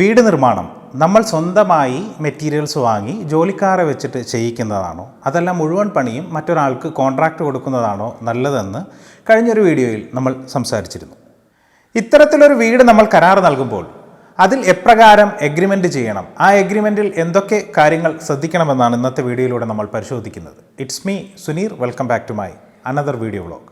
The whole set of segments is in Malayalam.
വീട് നിർമ്മാണം നമ്മൾ സ്വന്തമായി മെറ്റീരിയൽസ് വാങ്ങി ജോലിക്കാരെ വെച്ചിട്ട് ചെയ്യിക്കുന്നതാണോ അതല്ല മുഴുവൻ പണിയും മറ്റൊരാൾക്ക് കോൺട്രാക്റ്റ് കൊടുക്കുന്നതാണോ നല്ലതെന്ന് കഴിഞ്ഞൊരു വീഡിയോയിൽ നമ്മൾ സംസാരിച്ചിരുന്നു. ഇത്തരത്തിലൊരു വീട് നമ്മൾ കരാർ നൽകുമ്പോൾ അതിൽ എപ്രകാരം എഗ്രിമെൻ്റ് ചെയ്യണം, ആ എഗ്രിമെൻറ്റിൽ എന്തൊക്കെ കാര്യങ്ങൾ ശ്രദ്ധിക്കണമെന്നാണ് ഇന്നത്തെ വീഡിയോയിലൂടെ നമ്മൾ പരിശോധിക്കുന്നത്. It's me Suneer, welcome back to my another video vlog.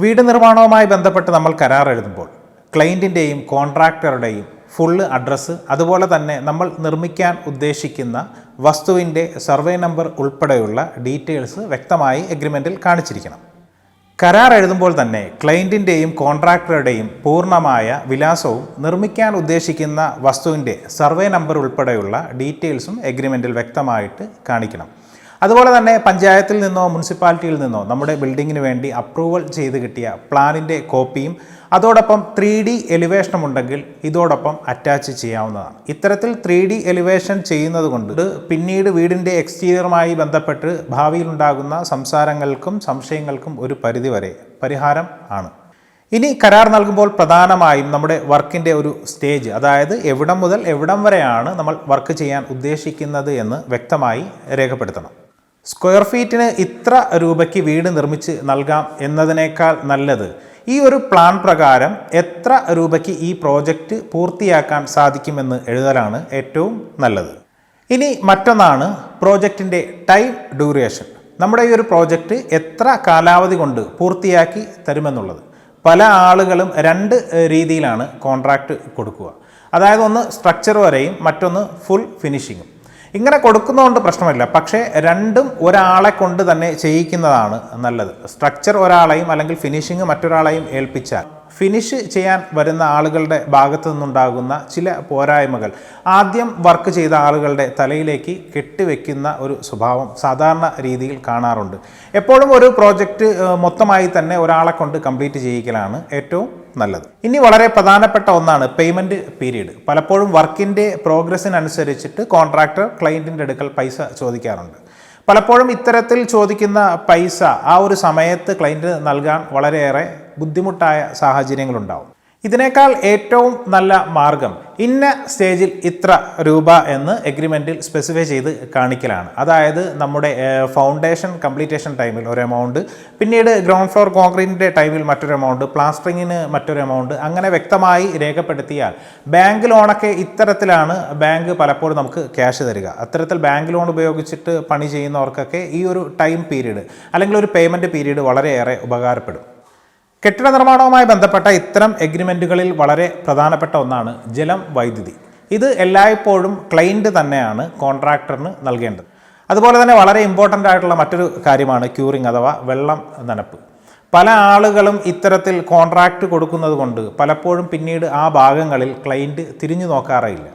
വീട് നിർമ്മാണവുമായി ബന്ധപ്പെട്ട് നമ്മൾ കരാർ എഴുതുമ്പോൾ ക്ലയൻറ്റിൻ്റെയും കോൺട്രാക്ടറുടെയും ഫുള്ള് അഡ്രസ്സ്, അതുപോലെ തന്നെ നമ്മൾ നിർമ്മിക്കാൻ ഉദ്ദേശിക്കുന്ന വസ്തുവിൻ്റെ സർവേ നമ്പർ ഉൾപ്പെടെയുള്ള ഡീറ്റെയിൽസ് വ്യക്തമായി എഗ്രിമെൻറ്റിൽ കാണിച്ചിരിക്കണം. കരാർ എഴുതുമ്പോൾ തന്നെ ക്ലയൻറ്റിൻ്റെയും കോൺട്രാക്ടറുടെയും പൂർണ്ണമായ വിലാസവും നിർമ്മിക്കാൻ ഉദ്ദേശിക്കുന്ന വസ്തുവിൻ്റെ സർവേ നമ്പർ ഉൾപ്പെടെയുള്ള ഡീറ്റെയിൽസും എഗ്രിമെൻറ്റിൽ വ്യക്തമായിട്ട് കാണിക്കണം. അതുപോലെ തന്നെ പഞ്ചായത്തിൽ നിന്നോ മുനിസിപ്പാലിറ്റിയിൽ നിന്നോ നമ്മുടെ ബിൽഡിങ്ങിന് വേണ്ടി അപ്രൂവൽ ചെയ്ത് കിട്ടിയ പ്ലാനിൻ്റെ കോപ്പിയും അതോടൊപ്പം 3D എലിവേഷനും ഉണ്ടെങ്കിൽ ഇതോടൊപ്പം അറ്റാച്ച് ചെയ്യാവുന്നതാണ്. ഇത്തരത്തിൽ 3D എലിവേഷൻ ചെയ്യുന്നത് കൊണ്ട് പിന്നീട് വീടിൻ്റെ എക്സ്റ്റീരിയറുമായി ബന്ധപ്പെട്ട് ഭാവിയിലുണ്ടാകുന്ന സംസാരങ്ങൾക്കും സംശയങ്ങൾക്കും ഒരു പരിധിവരെ പരിഹാരം ആണ്. ഇനി കരാർ നൽകുമ്പോൾ പ്രധാനമായും നമ്മുടെ വർക്കിൻ്റെ ഒരു സ്റ്റേജ്, അതായത് എവിടം മുതൽ എവിടം വരെയാണ് നമ്മൾ വർക്ക് ചെയ്യാൻ ഉദ്ദേശിക്കുന്നത് എന്ന് വ്യക്തമായി രേഖപ്പെടുത്തണം. സ്ക്വയർ ഫീറ്റിന് ഇത്ര രൂപയ്ക്ക് വീട് നിർമ്മിച്ച് നൽകാം എന്നതിനേക്കാൾ നല്ലത് ഈ ഒരു പ്ലാൻ പ്രകാരം എത്ര രൂപയ്ക്ക് ഈ പ്രോജക്റ്റ് പൂർത്തിയാക്കാൻ സാധിക്കുമെന്ന് എഴുതലാണ് ഏറ്റവും നല്ലത്. ഇനി മറ്റൊന്നാണ് പ്രോജക്റ്റിൻ്റെ ടൈം ഡ്യൂറേഷൻ. നമ്മുടെ ഈ ഒരു പ്രോജക്റ്റ് എത്ര കാലാവധി കൊണ്ട് പൂർത്തിയാക്കി തരുമെന്നുള്ളത്. പല ആളുകളും രണ്ട് രീതിയിലാണ് കോൺട്രാക്റ്റ് കൊടുക്കുക. അതായത് ഒന്ന് സ്ട്രക്ചർ വരെയും മറ്റൊന്ന് ഫുൾ ഫിനിഷിങ്ങും. ഇങ്ങനെ കൊടുക്കുന്നതുകൊണ്ട് പ്രശ്നമില്ല, പക്ഷേ രണ്ടും ഒരാളെ കൊണ്ട് തന്നെ ചെയ്യിക്കുന്നതാണ് നല്ലത്. സ്ട്രക്ചർ ഒരാളെയും അല്ലെങ്കിൽ ഫിനിഷിങ് മറ്റൊരാളെയും ഏൽപ്പിച്ചാൽ ഫിനിഷ് ചെയ്യാൻ വരുന്ന ആളുകളുടെ ഭാഗത്തു നിന്നുണ്ടാകുന്ന ചില പോരായ്മകൾ ആദ്യം വർക്ക് ചെയ്ത ആളുകളുടെ തലയിലേക്ക് കെട്ടിവെക്കുന്ന ഒരു സ്വഭാവം സാധാരണ രീതിയിൽ കാണാറുണ്ട്. എപ്പോഴും ഒരു പ്രോജക്റ്റ് മൊത്തമായി തന്നെ ഒരാളെ കൊണ്ട് കംപ്ലീറ്റ് ചെയ്യിക്കലാണ് ഏറ്റവും നല്ലത്. ഇനി വളരെ പ്രധാനപ്പെട്ട ഒന്നാണ് പേയ്മെൻറ്റ് പീരീഡ്. പലപ്പോഴും വർക്കിൻ്റെ പ്രോഗ്രസ്സിനനുസരിച്ചിട്ട് കോൺട്രാക്ടർ ക്ലയൻറ്റിൻ്റെ അടുക്കൽ പൈസ ചോദിക്കാറുണ്ട്. പലപ്പോഴും ഇത്തരത്തിൽ ചോദിക്കുന്ന പൈസ ആ ഒരു സമയത്ത് ക്ലയൻറ്റ് നൽകാൻ വളരെയേറെ ബുദ്ധിമുട്ടായ സാഹചര്യങ്ങളുണ്ടാവും. ഇതിനേക്കാൾ ഏറ്റവും നല്ല മാർഗം ഇന്ന സ്റ്റേജിൽ ഇത്ര രൂപ എന്ന് എഗ്രിമെൻറ്റിൽ സ്പെസിഫൈ ചെയ്ത് കാണിക്കലാണ്. അതായത് നമ്മുടെ ഫൗണ്ടേഷൻ കംപ്ലീറ്റേഷൻ ടൈമിൽ ഒരു എമൗണ്ട്, പിന്നീട് ഗ്രൗണ്ട് ഫ്ലോർ കോൺക്രീറ്റിൻ്റെ ടൈമിൽ മറ്റൊരു എമൗണ്ട്, പ്ലാസ്റ്ററിങ്ങിന് മറ്റൊരു എമൗണ്ട്, അങ്ങനെ വ്യക്തമായി രേഖപ്പെടുത്തിയാൽ ബാങ്ക് ലോണൊക്കെ ഇത്തരത്തിലാണ് ബാങ്ക് പലപ്പോഴും നമുക്ക് ക്യാഷ് തരിക. അത്തരത്തിൽ ബാങ്ക് ലോൺ ഉപയോഗിച്ചിട്ട് പണി ചെയ്യുന്നവർക്കൊക്കെ ഈ ഒരു ടൈം പീരീഡ് അല്ലെങ്കിൽ ഒരു പേയ്മെൻറ്റ് പീരീഡ് വളരെയേറെ ഉപകാരപ്പെടും. കെട്ടിട നിർമ്മാണവുമായി ബന്ധപ്പെട്ട ഇത്തരം എഗ്രിമെൻറ്റുകളിൽ വളരെ പ്രധാനപ്പെട്ട ഒന്നാണ് ജലം, വൈദ്യുതി. ഇത് എല്ലായ്പ്പോഴും ക്ലയൻറ്റ് തന്നെയാണ് കോൺട്രാക്ടറിന് നൽകേണ്ടത്. അതുപോലെ തന്നെ വളരെ ഇമ്പോർട്ടൻ്റ് ആയിട്ടുള്ള മറ്റൊരു കാര്യമാണ് ക്യൂറിങ് അഥവാ വെള്ളം നനപ്പ്. പല ആളുകളും ഇത്തരത്തിൽ കോൺട്രാക്റ്റ് കൊടുക്കുന്നത് കൊണ്ട് പലപ്പോഴും പിന്നീട് ആ ഭാഗങ്ങളിൽ ക്ലയൻറ്റ് തിരിഞ്ഞു നോക്കാറില്ല.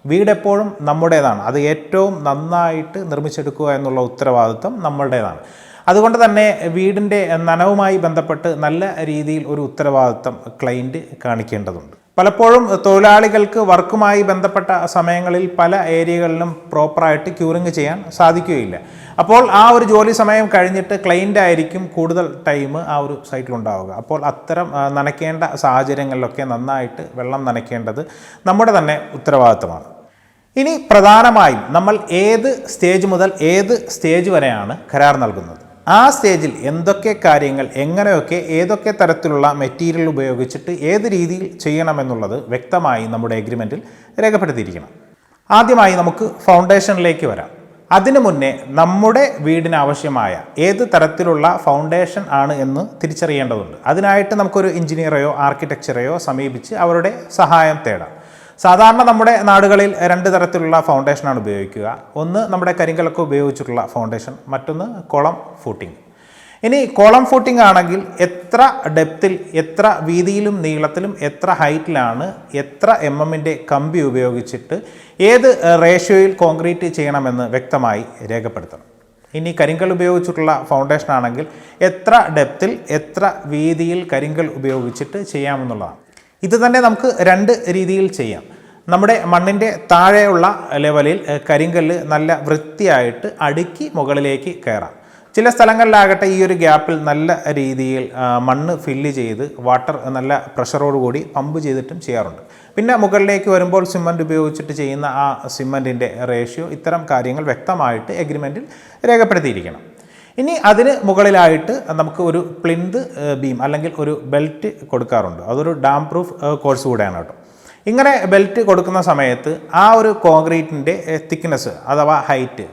വീടെപ്പോഴും നമ്മുടേതാണ്, അത് ഏറ്റവും നന്നായിട്ട് നിർമ്മിച്ചെടുക്കുക എന്നുള്ള ഉത്തരവാദിത്വം നമ്മളുടേതാണ്. അതുകൊണ്ട് തന്നെ വീടിൻ്റെ നനവുമായി ബന്ധപ്പെട്ട് നല്ല രീതിയിൽ ഒരു ഉത്തരവാദിത്വം ക്ലയൻറ്റ് കാണിക്കേണ്ടതുണ്ട്. പലപ്പോഴും തൊഴിലാളികൾക്ക് വർക്കുമായി ബന്ധപ്പെട്ട സമയങ്ങളിൽ പല ഏരിയകളിലും പ്രോപ്പറായിട്ട് ക്യൂറിങ് ചെയ്യാൻ സാധിക്കുകയില്ല. അപ്പോൾ ആ ഒരു ജോലി സമയം കഴിഞ്ഞിട്ട് ക്ലയൻ്റ് ആയിരിക്കും കൂടുതൽ ടൈം ആ ഒരു സൈറ്റിലുണ്ടാവുക. അപ്പോൾ അത്തരം നനയ്ക്കേണ്ട സാഹചര്യങ്ങളിലൊക്കെ നന്നായിട്ട് വെള്ളം നനയ്ക്കേണ്ടത് നമ്മുടെ തന്നെ ഉത്തരവാദിത്തമാണ്. ഇനി പ്രധാനമായും നമ്മൾ ഏത് സ്റ്റേജ് മുതൽ ഏത് സ്റ്റേജ് വരെയാണ് കരാർ നൽകുന്നത്, ആ സ്റ്റേജിൽ എന്തൊക്കെ കാര്യങ്ങൾ എങ്ങനെയൊക്കെ ഏതൊക്കെ തരത്തിലുള്ള മെറ്റീരിയൽ ഉപയോഗിച്ചിട്ട് ഏത് രീതിയിൽ ചെയ്യണമെന്നുള്ളത് വ്യക്തമായി നമ്മുടെ എഗ്രിമെൻറ്റിൽ രേഖപ്പെടുത്തിയിരിക്കണം. ആദ്യമായി നമുക്ക് ഫൗണ്ടേഷനിലേക്ക് വരാം. അതിനു മുന്നേ നമ്മുടെ വീടിന് ആവശ്യമായ ഏത് തരത്തിലുള്ള ഫൗണ്ടേഷൻ ആണ് എന്ന് തിരിച്ചറിയേണ്ടതുണ്ട്. അതിനായിട്ട് നമുക്കൊരു എഞ്ചിനീയറെയോ ആർക്കിടെക്ചറെയോ സമീപിച്ച് അവരുടെ സഹായം തേടാം. സാധാരണ നമ്മുടെ നാടുകളിൽ രണ്ട് തരത്തിലുള്ള ഫൗണ്ടേഷനാണ് ഉപയോഗിക്കുക. ഒന്ന് നമ്മുടെ കരിങ്കലൊക്കെ ഉപയോഗിച്ചിട്ടുള്ള ഫൗണ്ടേഷൻ, മറ്റൊന്ന് കോളം ഫൂട്ടിംഗ്. ഇനി കോളം ഫൂട്ടിംഗ് ആണെങ്കിൽ എത്ര ഡെപ്തിൽ, എത്ര വീതിയിലും നീളത്തിലും, എത്ര ഹൈറ്റിലാണ്, എത്ര mm കമ്പി ഉപയോഗിച്ചിട്ട് ഏത് റേഷ്യോയിൽ കോൺക്രീറ്റ് ചെയ്യണമെന്ന് വ്യക്തമായി രേഖപ്പെടുത്തണം. ഇനി കരിങ്കൽ ഉപയോഗിച്ചിട്ടുള്ള ഫൗണ്ടേഷൻ ആണെങ്കിൽ എത്ര ഡെപ്തിൽ എത്ര വീതിയിൽ കരിങ്കൽ ഉപയോഗിച്ചിട്ട് ചെയ്യാമെന്നുള്ളതാണ്. ഇത് തന്നെ നമുക്ക് രണ്ട് രീതിയിൽ ചെയ്യാം. നമ്മുടെ മണ്ണിൻ്റെ താഴെയുള്ള ലെവലിൽ കരിങ്കല്ല് നല്ല വൃത്തിയായിട്ട് അടുക്കി മുകളിലേക്ക് കയറാം. ചില സ്ഥലങ്ങളിലാകട്ടെ ഈ ഒരു ഗ്യാപ്പിൽ നല്ല രീതിയിൽ മണ്ണ് ഫില്ല് ചെയ്ത് വാട്ടർ നല്ല പ്രഷറോടുകൂടി പമ്പ് ചെയ്തിട്ടും ചെയ്യാറുണ്ട്. പിന്നെ മുകളിലേക്ക് വരുമ്പോൾ സിമൻറ്റ് ഉപയോഗിച്ചിട്ട് ചെയ്യുന്ന ആ സിമൻറ്റിൻ്റെ റേഷ്യോ, ഇത്തരം കാര്യങ്ങൾ വ്യക്തമായിട്ട് എഗ്രിമെൻറ്റിൽ രേഖപ്പെടുത്തിയിരിക്കണം. ഇനി അതിന് മുകളിലായിട്ട് നമുക്ക് ഒരു പ്ലിന്ത് ബീം അല്ലെങ്കിൽ ഒരു ബെൽറ്റ് കൊടുക്കാറുണ്ട്. അതൊരു ഡാം പ്രൂഫ് കോഴ്സ് കൂടെയാണ് കേട്ടോ. ഇങ്ങനെ ബെൽറ്റ് കൊടുക്കുന്ന സമയത്ത് ആ ഒരു കോൺക്രീറ്റിൻ്റെ തിക്നെസ് അഥവാ ഹൈറ്റ്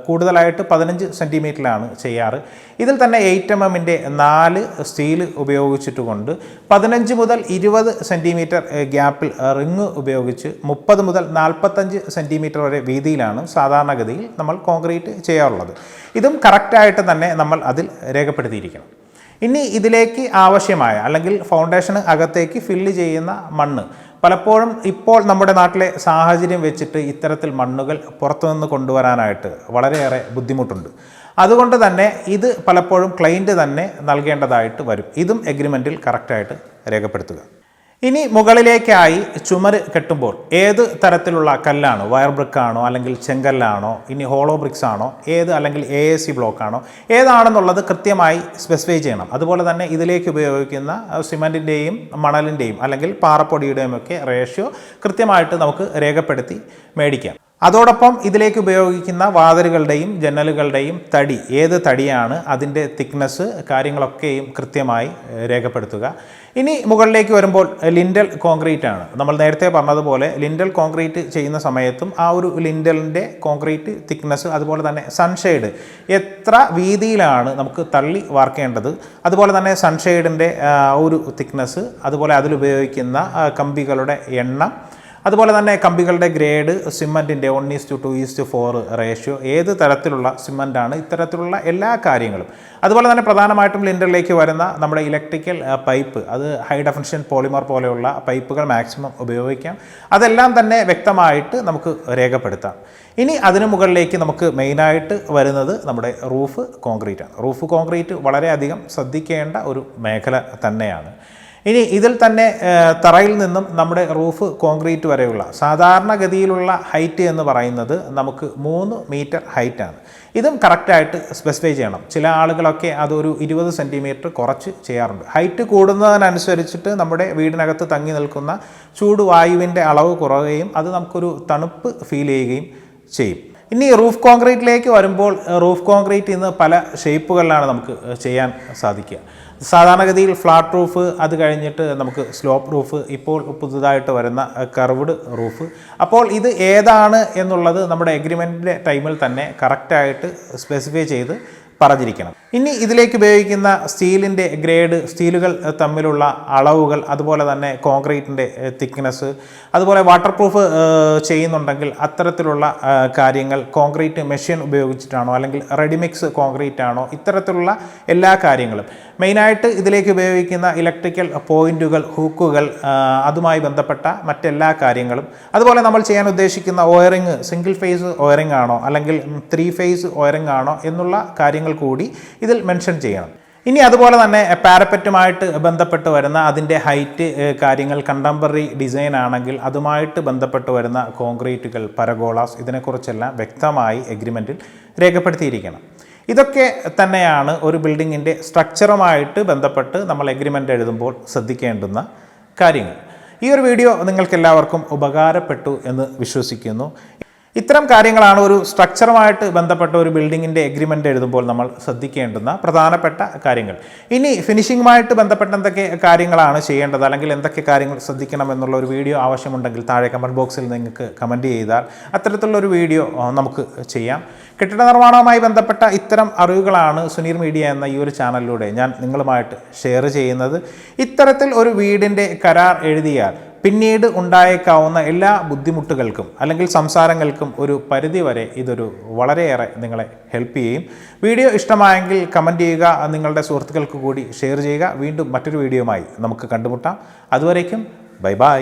കൂടുതലായിട്ട് 15 സെൻറ്റിമീറ്ററിലാണ് ചെയ്യാറ്. ഇതിൽ തന്നെ 8 mm 4 സ്റ്റീൽ ഉപയോഗിച്ചിട്ടുകൊണ്ട് 15 മുതൽ 20 സെൻറ്റിമീറ്റർ ഗ്യാപ്പിൽ റിങ് ഉപയോഗിച്ച് 30 മുതൽ 45 സെൻറ്റിമീറ്റർ വരെ വീതിയിലാണ് സാധാരണഗതിയിൽ നമ്മൾ കോൺക്രീറ്റ് ചെയ്യാറുള്ളത്. ഇതും കറക്റ്റായിട്ട് തന്നെ നമ്മൾ അതിൽ രേഖപ്പെടുത്തിയിരിക്കണം. ഇനി ഇതിലേക്ക് ആവശ്യമായ അല്ലെങ്കിൽ ഫൗണ്ടേഷന് അകത്തേക്ക് ഫില്ല് ചെയ്യുന്ന മണ്ണ് പലപ്പോഴും ഇപ്പോൾ നമ്മുടെ നാട്ടിലെ സാഹചര്യം വെച്ചിട്ട് ഇത്തരത്തിൽ മണ്ണുകൾ പുറത്തുനിന്ന് കൊണ്ടുവരാനായിട്ട് വളരെയേറെ ബുദ്ധിമുട്ടുണ്ട്. അതുകൊണ്ട് തന്നെ ഇത് പലപ്പോഴും ക്ലയൻറ്റ് തന്നെ നൽകേണ്ടതായിട്ട് വരും. ഇതും എഗ്രിമെൻറ്റിൽ കറക്റ്റായിട്ട് രേഖപ്പെടുത്തുക. ഇനി മുകളിലേക്കായി ചുമര് കെട്ടുമ്പോൾ ഏത് തരത്തിലുള്ള കല്ലാണ്, വയർ ബ്രിക്കാണോ അല്ലെങ്കിൽ ചെങ്കല്ലാണോ, ഇനി ഹോളോ ബ്രിക്സ് ആണോ, അല്ലെങ്കിൽ AAC ബ്ലോക്കാണോ, ഏതാണെന്നുള്ളത് കൃത്യമായി സ്പെസിഫൈ ചെയ്യണം. അതുപോലെ തന്നെ ഇതിലേക്ക് ഉപയോഗിക്കുന്ന സിമൻറ്റിൻ്റെയും മണലിൻ്റെയും അല്ലെങ്കിൽ പാറപ്പൊടിയുടെയും ഒക്കെ റേഷ്യോ കൃത്യമായിട്ട് നമുക്ക് രേഖപ്പെടുത്തി മേടിക്കാം. അതോടൊപ്പം ഇതിലേക്ക് ഉപയോഗിക്കുന്ന വാതിലുകളുടെയും ജനലുകളുടെയും തടി, ഏത് തടിയാണ്, അതിൻ്റെ തിക്നെസ്, കാര്യങ്ങളൊക്കെയും കൃത്യമായി രേഖപ്പെടുത്തുക. ഇനി മുകളിലേക്ക് വരുമ്പോൾ ലിൻറ്റൽ കോൺക്രീറ്റ് ആണ്. നമ്മൾ നേരത്തെ പറഞ്ഞതുപോലെ ലിൻറ്റൽ കോൺക്രീറ്റ് ചെയ്യുന്ന സമയത്തും ആ ഒരു ലിൻറ്റലിൻ്റെ കോൺക്രീറ്റ് തിക്നെസ്, അതുപോലെ തന്നെ സൺഷെയ്ഡ് എത്ര വീതിയിലാണ് നമുക്ക് തള്ളി വാർക്കേണ്ടത്, അതുപോലെ തന്നെ സൺഷെയ്ഡിൻ്റെ ഒരു തിക്നെസ്, അതുപോലെ അതിലുപയോഗിക്കുന്ന കമ്പികളുടെ എണ്ണം, അതുപോലെ തന്നെ കമ്പികളുടെ ഗ്രേഡ്, സിമൻറ്റിൻ്റെ 1:2:4 റേഷ്യോ, ഏത് തരത്തിലുള്ള സിമൻറ്റാണ്, ഇത്തരത്തിലുള്ള എല്ലാ കാര്യങ്ങളും. അതുപോലെ തന്നെ പ്രധാനമായിട്ടും ലിൻറ്ററിലേക്ക് വരുന്ന നമ്മുടെ ഇലക്ട്രിക്കൽ പൈപ്പ്, അത് ഹൈ ഡെഫിനിഷൻ പോളിമർ പോലെയുള്ള പൈപ്പുകൾ മാക്സിമം ഉപയോഗിക്കാം. അതെല്ലാം തന്നെ വ്യക്തമായിട്ട് നമുക്ക് രേഖപ്പെടുത്താം. ഇനി അതിനു മുകളിലേക്ക് നമുക്ക് മെയിനായിട്ട് വരുന്നത് നമ്മുടെ റൂഫ് കോൺക്രീറ്റ് ആണ്. റൂഫ് കോൺക്രീറ്റ് വളരെയധികം ശ്രദ്ധിക്കേണ്ട ഒരു മേഖല തന്നെയാണ്. ഇനി ഇതിൽ തന്നെ തറയിൽ നിന്നും നമ്മുടെ റൂഫ് കോൺക്രീറ്റ് വരെയുള്ള സാധാരണഗതിയിലുള്ള ഹൈറ്റ് എന്ന് പറയുന്നത് നമുക്ക് 3 മീറ്റർ ഹൈറ്റാണ്. ഇതും കറക്റ്റായിട്ട് സ്പെസിഫൈ ചെയ്യണം. ചില ആളുകളൊക്കെ അതൊരു 20 സെൻറ്റിമീറ്റർ കുറച്ച് ചെയ്യാറുണ്ട്. ഹൈറ്റ് കൂടുന്നതിനനുസരിച്ചിട്ട് നമ്മുടെ വീടിനകത്ത് തങ്ങി നിൽക്കുന്ന ചൂടുവായുവിൻ്റെ അളവ് കുറയുകയും അത് നമുക്കൊരു തണുപ്പ് ഫീൽ ചെയ്യുകയും ചെയ്യും. ഇനി റൂഫ് കോൺക്രീറ്റിലേക്ക് വരുമ്പോൾ റൂഫ് കോൺക്രീറ്റ് ഇന്ന് പല ഷേപ്പുകളിലാണ് നമുക്ക് ചെയ്യാൻ സാധിക്കുക. സാധാരണഗതിയിൽ ഫ്ലാറ്റ് റൂഫ്, അത് കഴിഞ്ഞിട്ട് നമുക്ക് സ്ലോപ്പ് റൂഫ്, ഇപ്പോൾ പുതുതായിട്ട് വരുന്ന കർവ്ഡ് റൂഫ്. അപ്പോൾ ഇത് ഏതാണ് എന്നുള്ളത് നമ്മുടെ എഗ്രിമെൻറ്റിൻ്റെ ടൈമിൽ തന്നെ കറക്റ്റായിട്ട് സ്പെസിഫൈ ചെയ്ത് പറഞ്ഞിരിക്കണം. ഇനി ഇതിലേക്ക് ഉപയോഗിക്കുന്ന സ്റ്റീലിൻ്റെ ഗ്രേഡ്, സ്റ്റീലുകൾ തമ്മിലുള്ള അളവുകൾ, അതുപോലെ തന്നെ കോൺക്രീറ്റിൻ്റെ തിക്നെസ്, അതുപോലെ വാട്ടർ പ്രൂഫ് ചെയ്യുന്നുണ്ടെങ്കിൽ അത്തരത്തിലുള്ള കാര്യങ്ങൾ, കോൺക്രീറ്റ് മെഷീൻ ഉപയോഗിച്ചിട്ടാണോ അല്ലെങ്കിൽ റെഡിമിക്സ് കോൺക്രീറ്റ് ആണോ, ഇത്തരത്തിലുള്ള എല്ലാ കാര്യങ്ങളും. മെയിനായിട്ട് ഇതിലേക്ക് ഉപയോഗിക്കുന്ന ഇലക്ട്രിക്കൽ പോയിൻറ്റുകൾ, ഹൂക്കുകൾ, അതുമായി ബന്ധപ്പെട്ട മറ്റെല്ലാ കാര്യങ്ങളും, അതുപോലെ നമ്മൾ ചെയ്യാൻ ഉദ്ദേശിക്കുന്ന വയറിങ് സിംഗിൾ ഫേസ് വയറിങ് ആണോ അല്ലെങ്കിൽ 3 ഫേസ് വയറിങ് ആണോ എന്നുള്ള കാര്യങ്ങൾ കൂടി ഇതിൽ മെൻഷൻ ചെയ്യണം. ഇനി അതുപോലെ തന്നെ പാരപ്പറ്റുമായിട്ട് ബന്ധപ്പെട്ട് വരുന്ന അതിൻ്റെ ഹൈറ്റ് കാര്യങ്ങൾ, കണ്ടംപററി ഡിസൈൻ ആണെങ്കിൽ അതുമായിട്ട് ബന്ധപ്പെട്ട് വരുന്ന കോൺക്രീറ്റുകൾ, പരഗോളാസ്, ഇതിനെക്കുറിച്ചെല്ലാം വ്യക്തമായി എഗ്രിമെൻറ്റിൽ രേഖപ്പെടുത്തിയിരിക്കണം. ഇതൊക്കെ തന്നെയാണ് ഒരു ബിൽഡിങ്ങിൻ്റെ സ്ട്രക്ചറുമായിട്ട് ബന്ധപ്പെട്ട് നമ്മൾ എഗ്രിമെൻ്റ് എഴുതുമ്പോൾ ശ്രദ്ധിക്കേണ്ടുന്ന കാര്യങ്ങൾ. ഈ ഒരു വീഡിയോ നിങ്ങൾക്കെല്ലാവർക്കും ഉപകാരപ്പെട്ടു എന്ന് വിശ്വസിക്കുന്നു. ഇത്തരം കാര്യങ്ങളാണ് ഒരു സ്ട്രക്ചറുമായിട്ട് ബന്ധപ്പെട്ട ഒരു ബിൽഡിങ്ങിൻ്റെ എഗ്രിമെൻ്റ് എഴുതുമ്പോൾ നമ്മൾ ശ്രദ്ധിക്കേണ്ടുന്ന പ്രധാനപ്പെട്ട കാര്യങ്ങൾ. ഇനി ഫിനിഷിങ്ങുമായിട്ട് ബന്ധപ്പെട്ട എന്തൊക്കെ കാര്യങ്ങളാണ് ചെയ്യേണ്ടത്, അല്ലെങ്കിൽ എന്തൊക്കെ കാര്യങ്ങൾ ശ്രദ്ധിക്കണം എന്നുള്ള ഒരു വീഡിയോ ആവശ്യമുണ്ടെങ്കിൽ താഴെ കമൻറ്റ് ബോക്സിൽ നിങ്ങൾക്ക് കമൻറ്റ് ചെയ്താൽ അത്തരത്തിലുള്ളൊരു വീഡിയോ നമുക്ക് ചെയ്യാം. കെട്ടിട നിർമ്മാണവുമായി ബന്ധപ്പെട്ട ഇത്തരം അറിവുകളാണ് സുനീർ മീഡിയ എന്ന ഈ ഒരു ചാനലിലൂടെ ഞാൻ നിങ്ങളുമായിട്ട് ഷെയർ ചെയ്യുന്നത്. ഇത്തരത്തിൽ ഒരു വീടിൻ്റെ കരാർ എഴുതിയാൽ പിന്നീട് ഉണ്ടായേക്കാവുന്ന എല്ലാ ബുദ്ധിമുട്ടുകൾക്കും അല്ലെങ്കിൽ സംസാരങ്ങൾക്കും ഒരു പരിധിവരെ ഇതൊരു വളരെയേറെ നിങ്ങളെ ഹെൽപ്പ് ചെയ്യും. വീഡിയോ ഇഷ്ടമായെങ്കിൽ കമൻറ്റ് ചെയ്യുക, നിങ്ങളുടെ സുഹൃത്തുക്കൾക്ക് കൂടി ഷെയർ ചെയ്യുക. വീണ്ടും മറ്റൊരു വീഡിയോയുമായി നമുക്ക് കണ്ടുമുട്ടാം. അതുവരേക്കും ബൈ ബൈ.